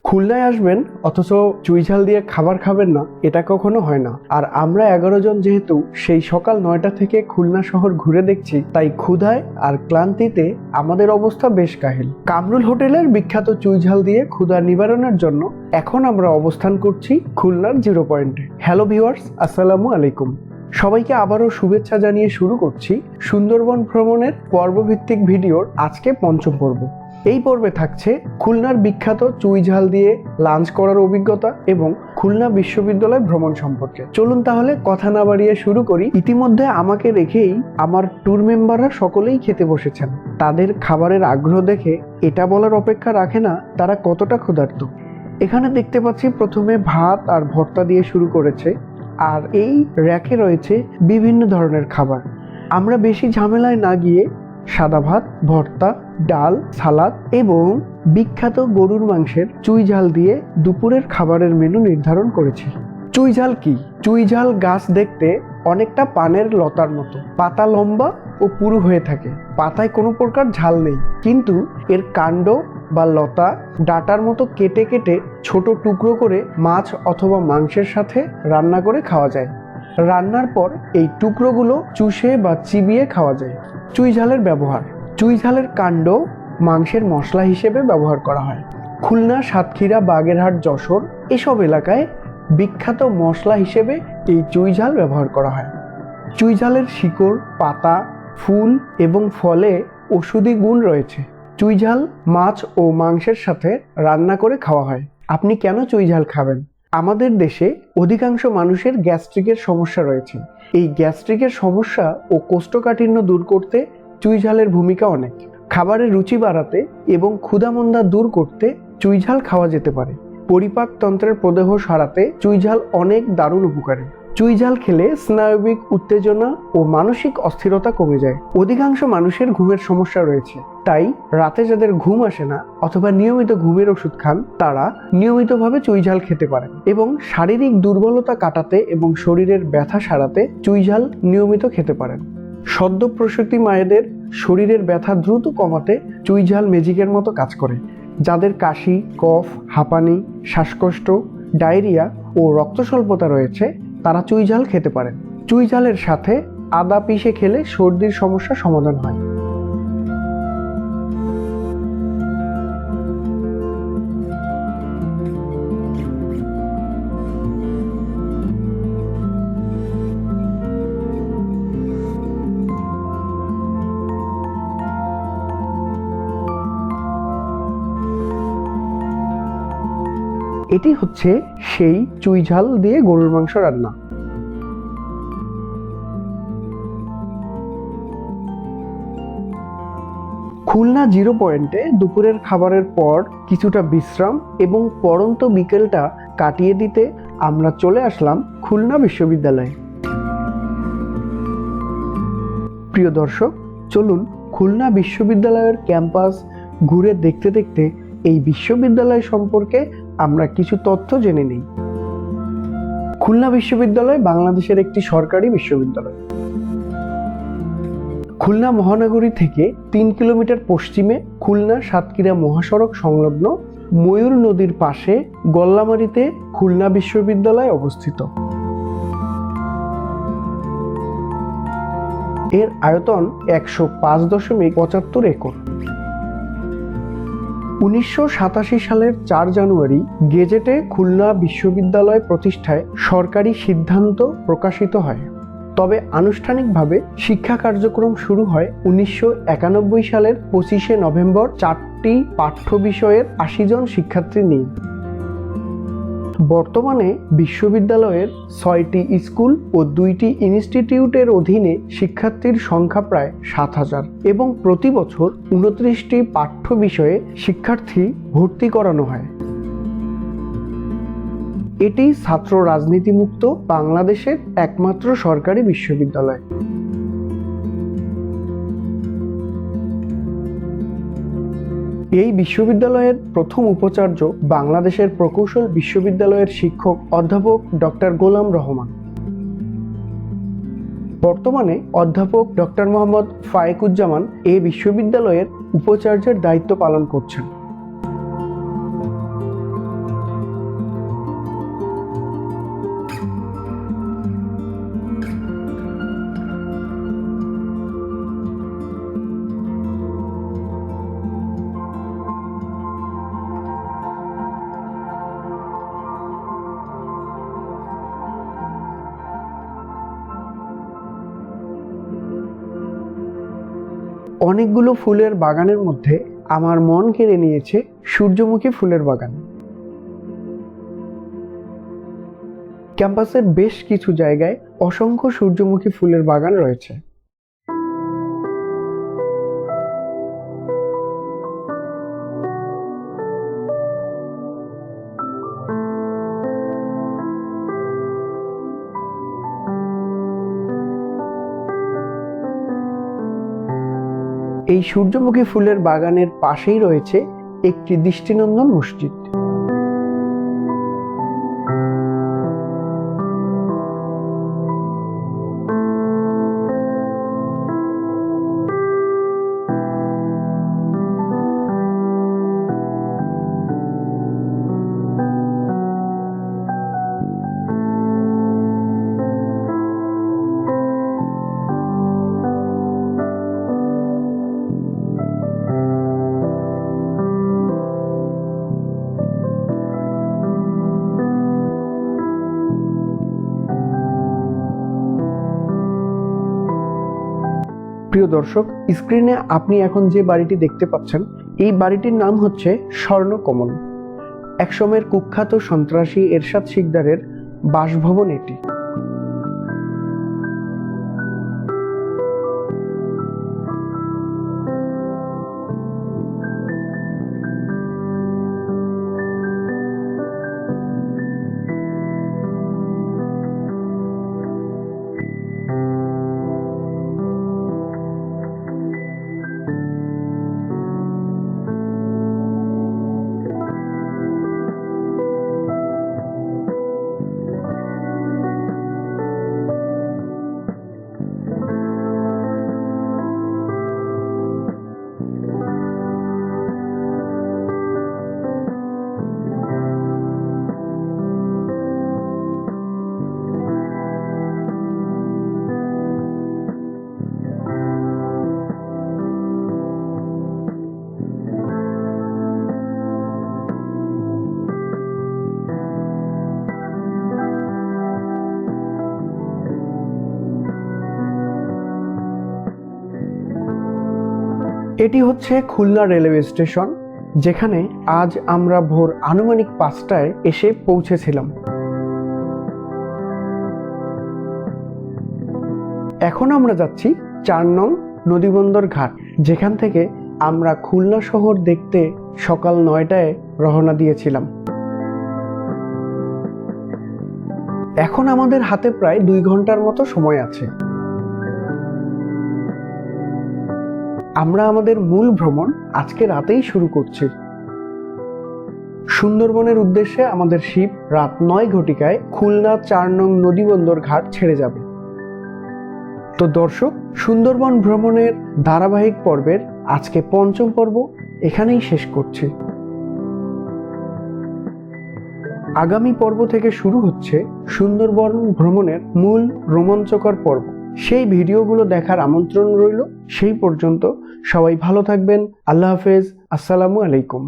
খুলনায় আসবেন অথচ চুইঝাল দিয়ে খাবার খাবেন না, এটা কখনো হয় না। আর আমরা 11 জন যেহেতু সেই সকাল 9টা থেকে খুলনা শহর ঘুরে দেখছি, তাই ক্ষুধায় আর ক্লান্তিতে আমাদের অবস্থা বেশ কাহিল। কামরুল হোটেলের বিখ্যাত চুইঝাল দিয়ে ক্ষুধা নিবারণের জন্য এখন আমরা অবস্থান করছি খুলনার 0 পয়েন্টে। হ্যালো ভিউয়ার্স, আসসালামু আলাইকুম। সবাইকে আবারও শুভেচ্ছা জানিয়ে শুরু করছি সুন্দরবন ভ্রমণের পর্বভিত্তিক ভিডিওর আজকে পঞ্চম পর্ব। এই পর্বে থাকছে খুলনার বিখ্যাত চুইঝাল দিয়ে লাঞ্চ করার অভিজ্ঞতা এবং খুলনা বিশ্ববিদ্যালয় ভ্রমণ সম্পর্কে। চলুন তাহলে কথা না বাড়িয়ে শুরু করি। ইতিমধ্যে আমাকে রেখেই আমার ট্যুর মেম্বাররা সকলেই খেতে বসেছেন। তাদের খাবারের আগ্রহ দেখে এটা বলার অপেক্ষা রাখে না তারা কতটা ক্ষুধার্ত। এখানে দেখতে পাচ্ছি প্রথমে ভাত আর ভর্তা দিয়ে শুরু করেছে, আর এই র্যাকে রয়েছে বিভিন্ন ধরনের খাবার। আমরা বেশি ঝামেলায় না গিয়ে সাদা ভাত, ভর্তা, ডাল, সালাদ এবং বিখ্যাত গরুর মাংসের চুইঝাল দিয়ে দুপুরের খাবারের মেনু নির্ধারণ করেছি। চুইঝাল কি? চুইঝাল গাছ দেখতে অনেকটা পানের লতার মতো, পাতা লম্বা ও পুরু হয়ে থাকে। পাতায় কোনো প্রকার ঝাল নেই, কিন্তু এর কাণ্ড বা লতা ডাটার মতো কেটে কেটে ছোট টুকরো করে মাছ অথবা মাংসের সাথে রান্না করে খাওয়া যায়। রান্নার পর এই টুকরোগুলো চুষে বা চিবিয়ে খাওয়া যায়। চুইঝালের ব্যবহার: চুইঝালের কাণ্ড মাংসের মশলা হিসেবে ব্যবহার করা হয়। খুলনা, সাতক্ষীরা, বাগেরহাট, যশোর এসব এলাকায় বিখ্যাত মশলা হিসেবে এই চুইঝাল ব্যবহার করা হয়। চুইঝালের শিকড়, পাতা, ফুল এবং ফলে ঔষধি গুণ রয়েছে। চুইঝাল মাছ ও মাংসের সাথে রান্না করে খাওয়া হয়। আপনি কেন চুইঝাল খাবেন? আমাদের দেশে অধিকাংশ মানুষের গ্যাস্ট্রিকের সমস্যা রয়েছে। এই গ্যাস্ট্রিকের সমস্যা ও কোষ্ঠকাঠিন্য দূর করতে চুইঝালের ভূমিকা অনেক। খাবারের রুচি বাড়াতে এবং ক্ষুধামন্দা দূর করতে চুইঝাল খাওয়া যেতে পারে। পরিপাকতন্ত্রের প্রদাহ সারাতে চুইঝাল অনেক দারুণ উপকারী। চুইঝাল খেলে স্নায়বিক উত্তেজনা ও মানসিক অস্থিরতা কমে যায়। অধিকাংশ মানুষের ঘুমের সমস্যা রয়েছে, তাই রাতে যাদের ঘুম আসে না অথবা নিয়মিত ঘুমের ওষুধ খান, তারা নিয়মিতভাবে চুইঝাল খেতে পারেন। এবং শারীরিক দুর্বলতা কাটাতে এবং শরীরের ব্যথা সারাতে চুইঝাল নিয়মিত খেতে পারেন। সদ্য প্রসূতি মায়েদের শরীরের ব্যথা দ্রুত কমাতে চুইঝাল ম্যাজিকের মতো কাজ করে। যাদের কাশি, কফ, হাঁপানি, শ্বাসকষ্ট, ডায়রিয়া ও রক্তস্বল্পতা রয়েছে, তারা চুইঝাল খেতে পারেন। চুইঝালের সাথে আদা পিষে খেলে সর্দির সমস্যা সমাধান হয়। এটি হচ্ছে সেই চুইঝাল দিয়ে গরুর মাংস রান্না। খুলনা 0 পয়েন্টে দুপুরের খাবারের পর কিছুটা বিশ্রাম এবং পড়ন্ত বিকেলটা কাটিয়ে দিতে আমরা চলে আসলাম খুলনা বিশ্ববিদ্যালয়ে। প্রিয় দর্শক, চলুন খুলনা বিশ্ববিদ্যালয়ের ক্যাম্পাস ঘুরে দেখতে দেখতে এই বিশ্ববিদ্যালয় সম্পর্কে আমরা কিছু তথ্য জেনে নিই। খুলনা বিশ্ববিদ্যালয় বাংলাদেশের একটি সরকারি বিশ্ববিদ্যালয়। খুলনা মহানগরী থেকে 3 কিলোমিটার পশ্চিমে খুলনা সাতক্ষীরা মহাসড়ক সংলগ্ন ময়ূর নদীর পাশে গল্লামারীতে খুলনা বিশ্ববিদ্যালয় অবস্থিত। এর আয়তন 105.75 একর। 1987 সালের 4 জানুয়ারি গেজেটে খুলনা বিশ্ববিদ্যালয় প্রতিষ্ঠায় সরকারি সিদ্ধান্ত প্রকাশিত হয়। তবে আনুষ্ঠানিকভাবে শিক্ষা কার্যক্রম শুরু হয় 1991 সালের 25শে নভেম্বর 4টি পাঠ্য বিষয়ের 80 জন শিক্ষার্থী নিয়ে। বর্তমানে বিশ্ববিদ্যালয়ের 6টি স্কুল ও 2টি ইনস্টিটিউটের অধীনে শিক্ষার্থীর সংখ্যা প্রায় 7000 এবং প্রতি বছর 29টি পাঠ্য বিষয়ে শিক্ষার্থী ভর্তি করানো হয়। এটি ছাত্র রাজনীতিমুক্ত বাংলাদেশের একমাত্র সরকারি বিশ্ববিদ্যালয়। এই বিশ্ববিদ্যালয়ের প্রথম উপাচার্য বাংলাদেশের প্রকৌশল বিশ্ববিদ্যালয়ের শিক্ষক অধ্যাপক ডক্টর গোলাম রহমান। বর্তমানে অধ্যাপক ডক্টর মোহাম্মদ ফায়েকুজ্জামান এই বিশ্ববিদ্যালয়ের উপাচার্যের দায়িত্ব পালন করছেন। অনেকগুলো ফুলের বাগানের মধ্যে আমার মন কেড়ে নিয়েছে সূর্যমুখী ফুলের বাগান। ক্যাম্পাসের বেশ কিছু জায়গায় অসংখ্য সূর্যমুখী ফুলের বাগান রয়েছে। এই সূর্যমুখী ফুলের বাগানের পাশেই রয়েছে একটি দৃষ্টিনন্দন মসজিদ। প্রিয় দর্শক, স্ক্রিনে আপনি এখন যে বাড়িটি দেখতে পাচ্ছেন, এই বাড়িটির নাম হচ্ছে স্বর্ণকমল। একসময়ের কুখ্যাত সন্ত্রাসী এরশাদ শিকদারের বাসভবন এটি। এটি হচ্ছে খুলনা রেলওয়ে স্টেশন, যেখানে আজ আমরা ভোর আনুমানিক 5টায় এসে পৌঁছেছিলাম। এখন আমরা যাচ্ছি 4 নং নদীবন্দর ঘাট, যেখান থেকে আমরা খুলনা শহর দেখতে সকাল 9টায় রওনা দিয়েছিলাম। এখন আমাদের হাতে প্রায় 2 ঘন্টার মতো সময় আছে। আমরা আমাদের মূল ভ্রমণ আজকে রাতেই শুরু করছি। সুন্দরবনের উদ্দেশ্যে আমাদের শিপ রাত 9 ঘটিকায় খুলনা 4 নং নদীবন্দর ঘাট ছেড়ে যাবে। তো দর্শক, সুন্দরবন ভ্রমণের ধারাবাহিক পর্বের আজকে 5ম পর্ব এখানেই শেষ করছি। আগামী পর্ব থেকে শুরু হচ্ছে সুন্দরবন ভ্রমণের মূল রোমাঞ্চকর পর্ব। সেই ভিডিওগুলো দেখার আমন্ত্রণ রইল। সেই পর্যন্ত সবাই ভালো থাকবেন। আল্লাহ হাফেজ। আসসালামু আলাইকুম।